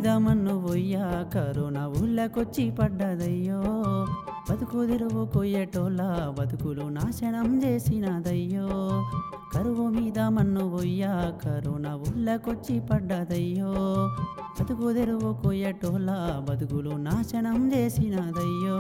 మీద మన్ను పోయ్యా కరోనా ఊళ్ళకొచ్చి పడ్డదయ్యో బతుకు తెరువు కొయ్యేటోళ్ళ బతుకులు నాశనం చేసినదయ్యో కరువు మీద మన్ను పోయ్యా కరోనా ఊళ్ళకొచ్చి పడ్డదయ్యో బతుకు తెరువు కొయ్యేటోళ్ళ బతుకులు నాశనం చేసినదయ్యో